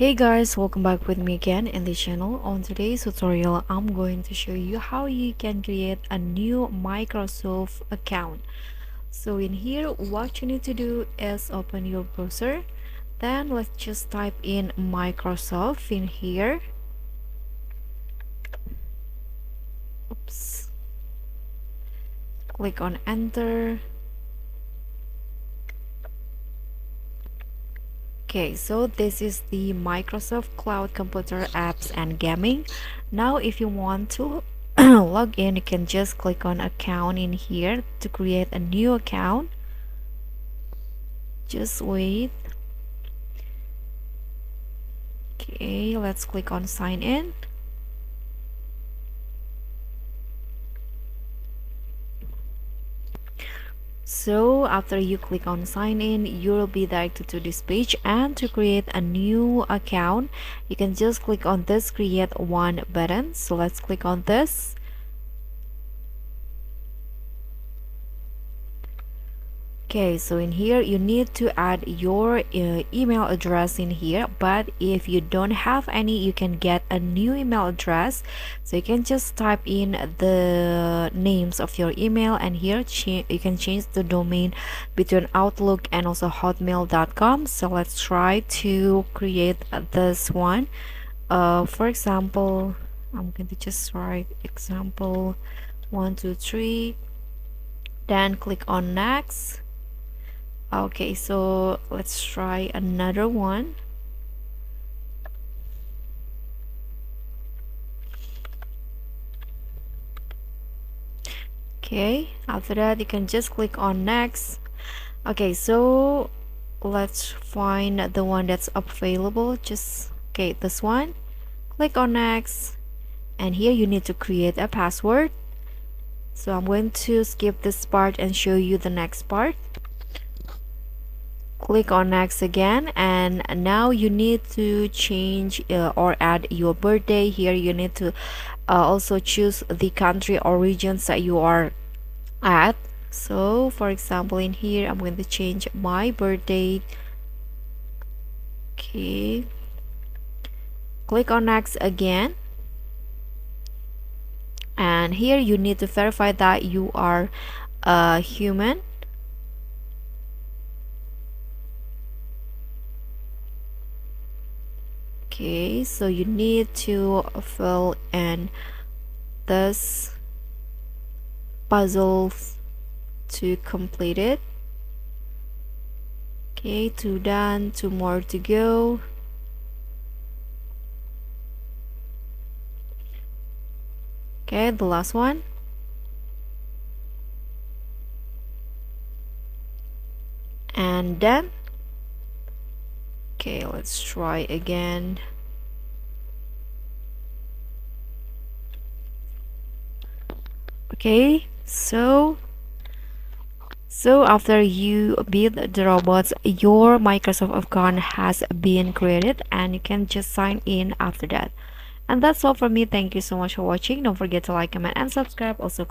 Hey guys, welcome back with me again in the channel. On today's tutorial, I'm going to show you how you can create a new Microsoft account. So in here, what you need to do is open your browser. Then let's just type in Microsoft in here. Oops. Click on enter. Okay, so this is the Microsoft Cloud Computer Apps and Gaming. Now if you want to log in, you can just click on account in here to create a new account. Just wait. Okay, let's click on sign in. So after you click on sign in, you will be directed to this page, and to create a new account you can just click on this create one button. So let's click on this. Okay, so in here you need to add your email address in here, but if you don't have any, you can get a new email address. So you can just type in the names of your email, and here you can change the domain between Outlook and also hotmail.com. So let's try to create this one. For example, I'm going to just write example 123, then click on next. Okay, so let's try another one. Okay, after that you can just click on next. Okay, so let's find the one that's available. Just okay, this one. Click on next, and here you need to create a password. So I'm going to skip this part and show you the next part. Click on next again, and now you need to change or add your birthday. Here you need to also choose the country or regions that you are at. So for example, in here I'm going to change my birthday. Okay, click on next again, and here you need to verify that you are a human. Okay, so you need to fill in this puzzle to complete it. Okay, 2 done, 2 more to go. Okay, the last one. And done. Okay, let's try again. Okay, so after you build the robots, your Microsoft account has been created, and you can just sign in after that. And that's all from me. Thank you so much for watching. Don't forget to like, comment, and subscribe. Also